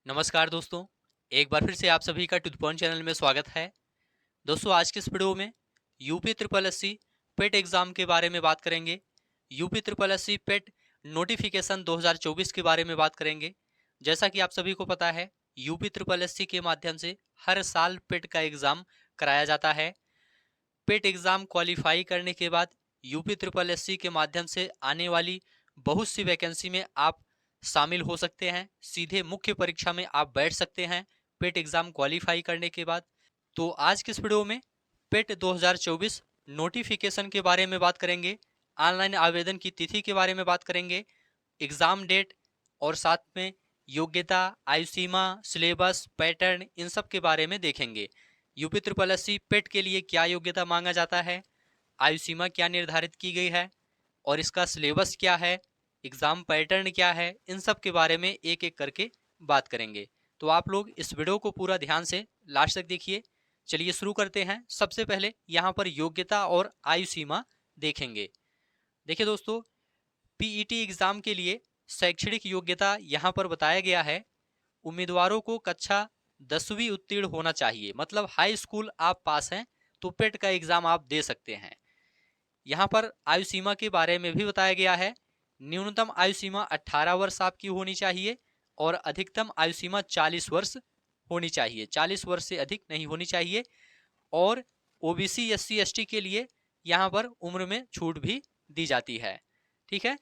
नमस्कार दोस्तों। एक बार फिर से आप सभी का टू द पॉइंट चैनल में स्वागत है। दोस्तों, आज के इस वीडियो में UP triple S C PET exam के बारे में बात करेंगे। UP triple S C PET notification 2024 के बारे में बात करेंगे। जैसा कि आप सभी को पता है, यूपी ट्रिपल एस सी के माध्यम से हर साल पेट का एग्जाम कराया जाता है। पेट एग्जाम क्वालिफाई करने के बाद यूपी ट्रिपल एस सी के माध्यम से आने वाली बहुत सी वैकेंसी में आप शामिल हो सकते हैं। सीधे मुख्य परीक्षा में आप बैठ सकते हैं पेट एग्जाम क्वालिफाई करने के बाद। तो आज के इस वीडियो में पेट 2024 नोटिफिकेशन के बारे में बात करेंगे, ऑनलाइन आवेदन की तिथि के बारे में बात करेंगे, एग्जाम डेट और साथ में योग्यता, आयु सीमा, सिलेबस, पैटर्न, इन सब के बारे में देखेंगे। यूपी ट्रिपल एस सी पेट के लिए क्या योग्यता मांगा जाता है, आयु सीमा क्या निर्धारित की गई है और इसका सिलेबस क्या है, एग्जाम पैटर्न क्या है, इन सब के बारे में एक एक करके बात करेंगे। तो आप लोग इस वीडियो को पूरा ध्यान से लास्ट तक देखिए। चलिए शुरू करते हैं। सबसे पहले यहाँ पर योग्यता और आयु सीमा देखेंगे। देखिए दोस्तों, पीईटी एग्जाम के लिए शैक्षणिक योग्यता यहाँ पर बताया गया है। उम्मीदवारों को कक्षा 10वीं उत्तीर्ण होना चाहिए, मतलब हाई स्कूल आप पास हैं तो पेट का एग्जाम आप दे सकते हैं। यहाँ पर आयु सीमा के बारे में भी बताया गया है। न्यूनतम आयु सीमा 18 वर्ष आपकी होनी चाहिए और अधिकतम आयु सीमा 40 वर्ष होनी चाहिए। 40 वर्ष से अधिक नहीं होनी चाहिए। और ओबीसी एससी एसटी के लिए यहाँ पर उम्र में छूट भी दी जाती है। ठीक है,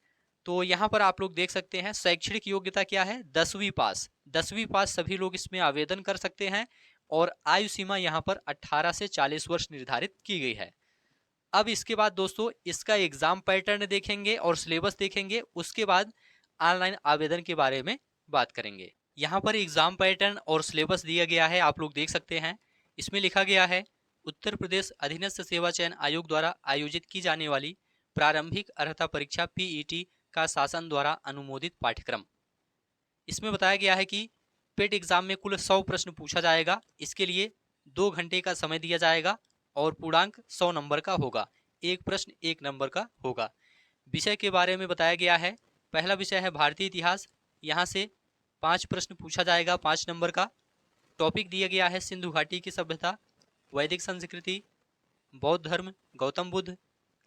तो यहाँ पर आप लोग देख सकते हैं शैक्षणिक योग्यता क्या है, 10वीं पास। 10वीं पास सभी लोग इसमें आवेदन कर सकते हैं और आयु सीमा यहाँ पर 18 से 40 वर्ष निर्धारित की गई है। अब इसके बाद दोस्तों इसका एग्जाम पैटर्न देखेंगे और सिलेबस देखेंगे। उसके बाद ऑनलाइन आवेदन के बारे में बात करेंगे। यहाँ पर एग्जाम पैटर्न और सिलेबस दिया गया है, आप लोग देख सकते हैं। इसमें लिखा गया है, उत्तर प्रदेश अधीनस्थ सेवा चयन आयोग द्वारा आयोजित की जाने वाली प्रारंभिक अर्हता परीक्षा पीईटी का शासन द्वारा अनुमोदित पाठ्यक्रम। इसमें बताया गया है कि पेट एग्जाम में कुल 100 प्रश्न पूछा जाएगा। इसके लिए 2 घंटे का समय दिया जाएगा और पूर्णांक 100 नंबर का होगा। एक प्रश्न 1 नंबर का होगा। विषय के बारे में बताया गया है। पहला विषय है भारतीय इतिहास। यहाँ से 5 प्रश्न पूछा जाएगा 5 नंबर का। टॉपिक दिया गया है सिंधु घाटी की सभ्यता, वैदिक संस्कृति, बौद्ध धर्म गौतम बुद्ध,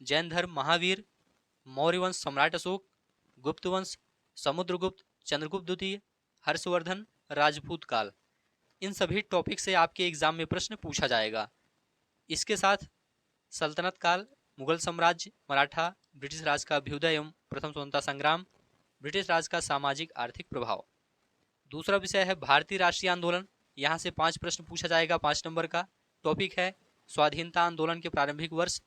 जैन धर्म महावीर, मौर्य वंश सम्राट अशोक, गुप्त वंश समुद्रगुप्त, चंद्रगुप्त द्वितीय, हर्षवर्धन, राजपूत काल। इन सभी टॉपिक से आपके एग्जाम में प्रश्न पूछा जाएगा। इसके साथ सल्तनत काल, मुगल साम्राज्य, मराठा, ब्रिटिश राज का अभ्युदय एवं प्रथम स्वतंत्रता संग्राम, ब्रिटिश राज का सामाजिक आर्थिक प्रभाव। दूसरा विषय है भारतीय राष्ट्रीय आंदोलन। यहाँ से 5 प्रश्न पूछा जाएगा 5 नंबर का। टॉपिक है स्वाधीनता आंदोलन के प्रारंभिक वर्ष,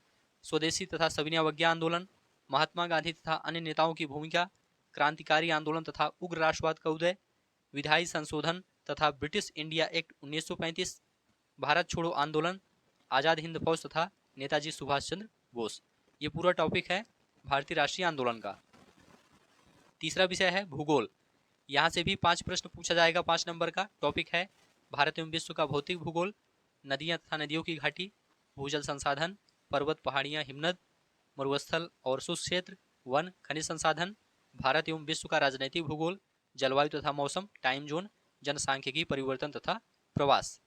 स्वदेशी तथा सविनय अवज्ञा आंदोलन, महात्मा गांधी तथा अन्य नेताओं की भूमिका, क्रांतिकारी आंदोलन तथा उग्र राष्ट्रवाद का उदय, विधायी संशोधन तथा ब्रिटिश इंडिया एक्ट 1935, भारत छोड़ो आंदोलन, आज़ाद हिंद फौज तथा नेताजी सुभाष चंद्र बोस। ये पूरा टॉपिक है भारतीय राष्ट्रीय आंदोलन का। तीसरा विषय है भूगोल। यहाँ से भी 5 प्रश्न पूछा जाएगा 5 नंबर का। टॉपिक है भारत एवं विश्व का भौतिक भूगोल, नदियाँ तथा नदियों की घाटी, भूजल संसाधन, पर्वत पहाड़ियाँ हिमनद, मरुस्थल और शुष्क क्षेत्र, वन खनिज संसाधन, भारत एवं विश्व का राजनैतिक भूगोल, जलवायु तथा मौसम, टाइम जोन, जनसांख्यिकी परिवर्तन तथा प्रवास।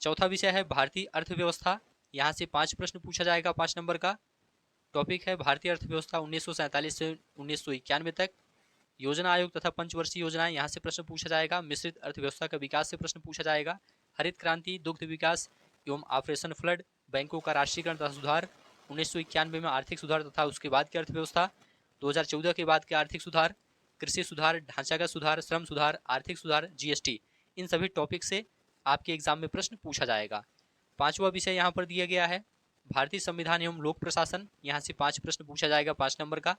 चौथा विषय है भारतीय अर्थव्यवस्था। यहाँ से 5 प्रश्न पूछा जाएगा 5 नंबर का। टॉपिक है भारतीय अर्थव्यवस्था 1947 से 1991 तक, योजना आयोग तथा पंचवर्षीय योजनाएं। यहाँ से प्रश्न पूछा जाएगा। मिश्रित अर्थव्यवस्था का विकास से प्रश्न पूछा जाएगा। हरित क्रांति, दुग्ध विकास एवं ऑपरेशन फ्लड, बैंकों का राष्ट्रीयकरण तथा सुधार, 1991 में आर्थिक सुधार तथा उसके बाद की अर्थव्यवस्था, 2014 के बाद के आर्थिक सुधार, कृषि सुधार, ढांचागत सुधार, श्रम सुधार, आर्थिक सुधार, जीएसटी। इन सभी टॉपिक से आपके एग्जाम में प्रश्न पूछा जाएगा। 5वां विषय यहाँ पर दिया गया है भारतीय संविधान एवं लोक प्रशासन। यहाँ से 5 प्रश्न पूछा जाएगा 5 नंबर का।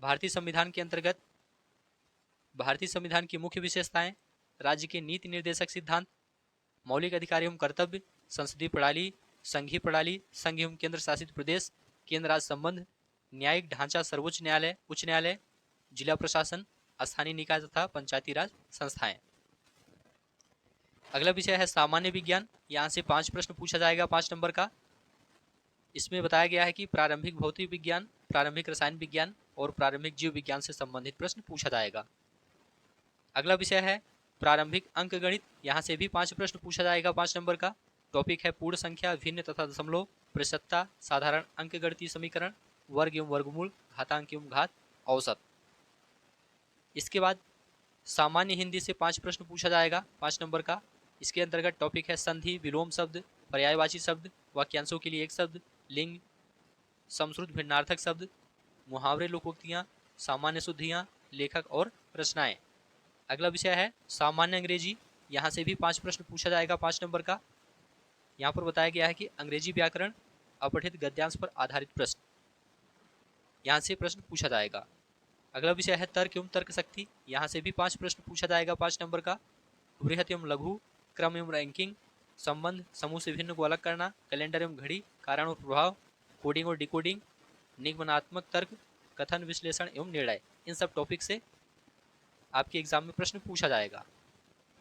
भारतीय संविधान के अंतर्गत भारतीय संविधान की मुख्य विशेषताएं, राज्य के नीति निर्देशक सिद्धांत, मौलिक अधिकार एवं कर्तव्य, संसदीय प्रणाली, संघीय प्रणाली, संघ एवं केंद्र शासित प्रदेश, केंद्र राज्य संबंध, न्यायिक ढांचा, सर्वोच्च न्यायालय, उच्च न्यायालय, जिला प्रशासन, स्थानीय निकाय तथा पंचायती राज संस्थाएं। अगला विषय है सामान्य विज्ञान। यहाँ से 5 प्रश्न पूछा जाएगा 5 नंबर का। इसमें बताया गया है कि प्रारंभिक भौतिक विज्ञान, प्रारंभिक रसायन विज्ञान और प्रारंभिक जीव विज्ञान से संबंधित प्रश्न पूछा जाएगा। अगला विषय है प्रारंभिक अंकगणित, यहाँ से भी 5 प्रश्न पूछा जाएगा 5 नंबर का। टॉपिक है पूर्ण संख्या, भिन्न तथा दशमलव, प्रतिशतता, साधारण अंकगणितीय समीकरण, वर्ग एवं वर्गमूल, घातांक एवं घात, औसत। इसके बाद सामान्य हिंदी से 5 प्रश्न पूछा जाएगा 5 नंबर का। इसके अंतर्गत टॉपिक है संधि, विलोम शब्द, पर्यायवाची शब्द, वाक्यांशों के लिए एक शब्द, लिंग, समश्रुत भिन्नार्थक शब्द, मुहावरे, लोकोक्तियां, सामान्य शुद्धियां, लेखक और रचनाएं। अगला विषय है सामान्य अंग्रेजी, यहाँ से भी 5 प्रश्न पूछा जाएगा 5 नंबर का। यहाँ पर बताया गया है कि अंग्रेजी व्याकरण, अपठित गद्यांश पर आधारित प्रश्न, यहाँ से प्रश्न पूछा जाएगा। अगला विषय है तर्क एवं तर्क शक्ति, यहाँ से भी 5 प्रश्न पूछा जाएगा 5 नंबर का। बृहत एवं लघु, क्रम एवं रैंकिंग, संबंध, समूह से भिन्न को अलग करना, कैलेंडर एवं घड़ी, कारण और प्रभाव, कोडिंग और डिकोडिंग, निगमनात्मक तर्क, कथन विश्लेषण एवं निर्णय। इन सब टॉपिक से आपके एग्जाम में प्रश्न पूछा जाएगा।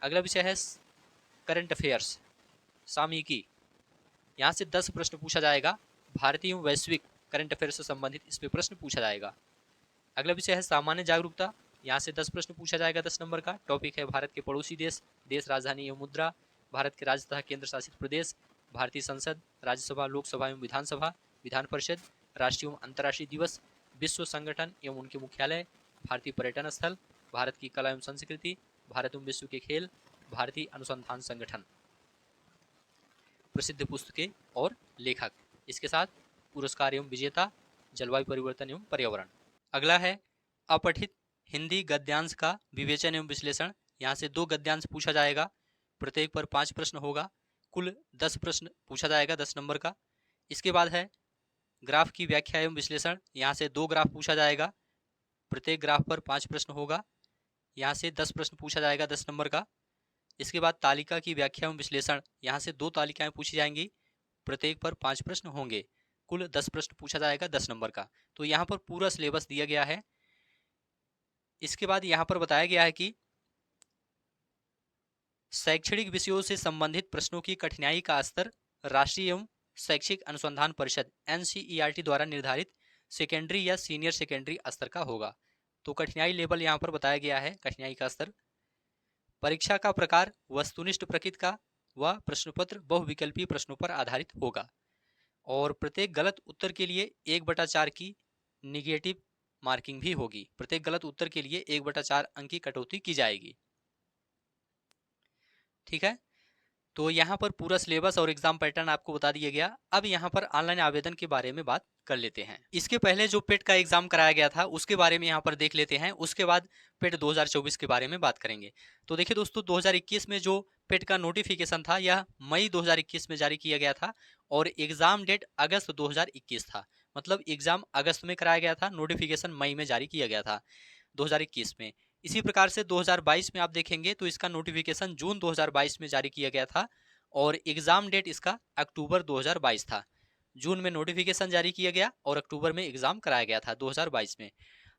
अगला विषय है करंट अफेयर्स, सामयिकी, यहाँ से 10 प्रश्न पूछा जाएगा। भारतीय एवं वैश्विक करंट अफेयर से संबंधित इस पर प्रश्न पूछा जाएगा। अगला विषय है सामान्य जागरूकता, यहाँ से 10 प्रश्न पूछा जाएगा 10 नंबर का। टॉपिक है भारत के पड़ोसी देश, देश, राजधानी एवं मुद्रा, भारत के राज्य तथा केंद्र शासित प्रदेश, भारतीय संसद, राज्यसभा, लोकसभा एवं विधानसभा, विधान परिषद, राष्ट्रीय एवं अंतर्राष्ट्रीय दिवस, विश्व संगठन एवं उनके मुख्यालय, भारतीय पर्यटन स्थल, भारत की कला एवं संस्कृति, भारत एवं विश्व के खेल, भारतीय अनुसंधान संगठन, प्रसिद्ध पुस्तकें और लेखक। इसके साथ पुरस्कार एवं विजेता, जलवायु परिवर्तन एवं पर्यावरण। अगला है अपठित हिंदी गद्यांश का विवेचन एवं विश्लेषण, यहाँ से 2 गद्यांश पूछा जाएगा, प्रत्येक पर 5 प्रश्न होगा, कुल 10 प्रश्न पूछा जाएगा 10 नंबर का। इसके बाद है ग्राफ की व्याख्या एवं विश्लेषण, यहाँ से 2 ग्राफ पूछा जाएगा, प्रत्येक ग्राफ पर 5 प्रश्न होगा, यहाँ से 10 प्रश्न पूछा जाएगा 10 नंबर का। इसके बाद तालिका की व्याख्या एवं विश्लेषण, यहाँ से 2 तालिकाएं पूछी जाएंगी, प्रत्येक पर 5 प्रश्न होंगे, कुल 10 प्रश्न पूछा जाएगा 10 नंबर का। तो यहाँ पर पूरा सिलेबस दिया गया है। इसके बाद यहाँ पर बताया गया है कि शैक्षणिक विषयों से संबंधित प्रश्नों की कठिनाई का स्तर राष्ट्रीय एवं शैक्षिक अनुसंधान परिषद NCERT द्वारा निर्धारित सेकेंडरी या सीनियर सेकेंडरी स्तर का होगा। तो कठिनाई लेवल यहाँ पर बताया गया है, कठिनाई का स्तर। परीक्षा का प्रकार वस्तुनिष्ठ प्रकृति का व प्रश्नपत्र बहुविकल्पीय प्रश्नों पर आधारित होगा और प्रत्येक गलत उत्तर के लिए 1/4 की निगेटिव मार्किंग भी होगी। प्रत्येक गलत उत्तर के लिए 1/4 अंक की कटौती की जाएगी। ठीक है, तो यहाँ पर पूरा सिलेबस और एग्जाम पैटर्न आपको बता दिया गया। अब यहाँ पर ऑनलाइन आवेदन के बारे में बात कर लेते हैं। इसके पहले जो पेट का एग्जाम कराया गया था उसके बारे में यहाँ पर देख लेते हैं, उसके बाद पेट 2024 के बारे में बात करेंगे। तो देखिए दोस्तों, 2021 में जो पेट का नोटिफिकेशन था यह मई 2021 में जारी किया गया था और एग्जाम डेट अगस्त 2021 था। मतलब एग्जाम अगस्त में कराया गया था, नोटिफिकेशन मई में जारी किया गया था 2021 में। इसी प्रकार से 2022 में आप देखेंगे तो इसका नोटिफिकेशन जून 2022 में जारी किया गया था और एग्जाम डेट इसका अक्टूबर 2022 था। जून में नोटिफिकेशन जारी किया गया और अक्टूबर में एग्जाम कराया गया था 2022 में।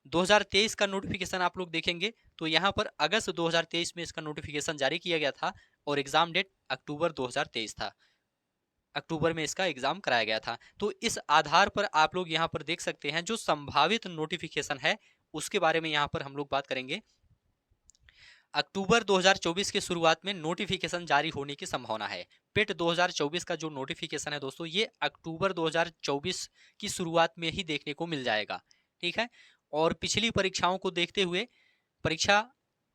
2023 का नोटिफिकेशन आप लोग देखेंगे तो यहाँ पर अगस्त 2023 में इसका नोटिफिकेशन जारी किया गया था और एग्जाम डेट अक्टूबर 2023 था। अक्टूबर में इसका एग्जाम कराया गया था। तो इस आधार पर आप लोग यहाँ पर देख सकते हैं जो संभावित नोटिफिकेशन है उसके बारे में यहाँ पर हम लोग बात करेंगे। अक्टूबर 2024 के शुरुआत में नोटिफिकेशन जारी होने की संभावना है। पेट 2024 का जो नोटिफिकेशन है दोस्तों ये अक्टूबर 2024 की शुरुआत में ही देखने को मिल जाएगा। ठीक है, और पिछली परीक्षाओं को देखते हुए परीक्षा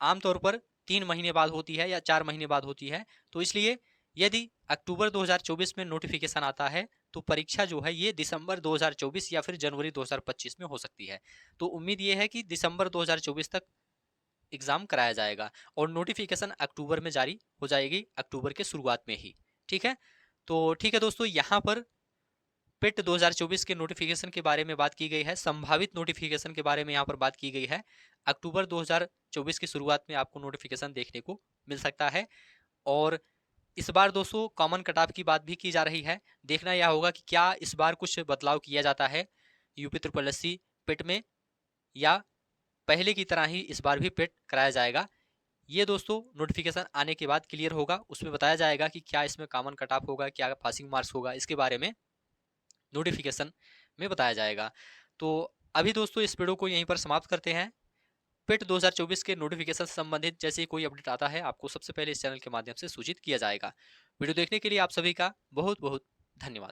आमतौर पर 3 महीने बाद होती है या 4 महीने बाद होती है, तो इसलिए यदि अक्टूबर 2024 में नोटिफिकेशन आता है तो परीक्षा जो है ये दिसंबर 2024 या फिर जनवरी 2025 में हो सकती है। तो उम्मीद ये है कि दिसंबर 2024 तक एग्जाम कराया जाएगा और नोटिफिकेशन अक्टूबर में जारी हो जाएगी, अक्टूबर के शुरुआत में ही। ठीक है, तो ठीक है दोस्तों, यहाँ पर पेट 2024 के नोटिफिकेशन के बारे में बात की गई है, संभावित नोटिफिकेशन के बारे में यहाँ पर बात की गई है। अक्टूबर 2024 की शुरुआत में आपको नोटिफिकेशन देखने को मिल सकता है। और इस बार दोस्तों कॉमन कट ऑफ की बात भी की जा रही है। देखना यह होगा कि क्या इस बार कुछ बदलाव किया जाता है यूपी SSC पेट में या पहले की तरह ही इस बार भी पेट कराया जाएगा। ये दोस्तों नोटिफिकेशन आने के बाद क्लियर होगा, उसमें बताया जाएगा कि क्या इसमें कॉमन कट ऑफ होगा, क्या पासिंग मार्क्स होगा, इसके बारे में नोटिफिकेशन में बताया जाएगा। तो अभी दोस्तों इस वीडियो को यहीं पर समाप्त करते हैं। पेट 2024 के नोटिफिकेशन से संबंधित जैसे ही कोई अपडेट आता है आपको सबसे पहले इस चैनल के माध्यम से सूचित किया जाएगा। वीडियो देखने के लिए आप सभी का बहुत बहुत धन्यवाद।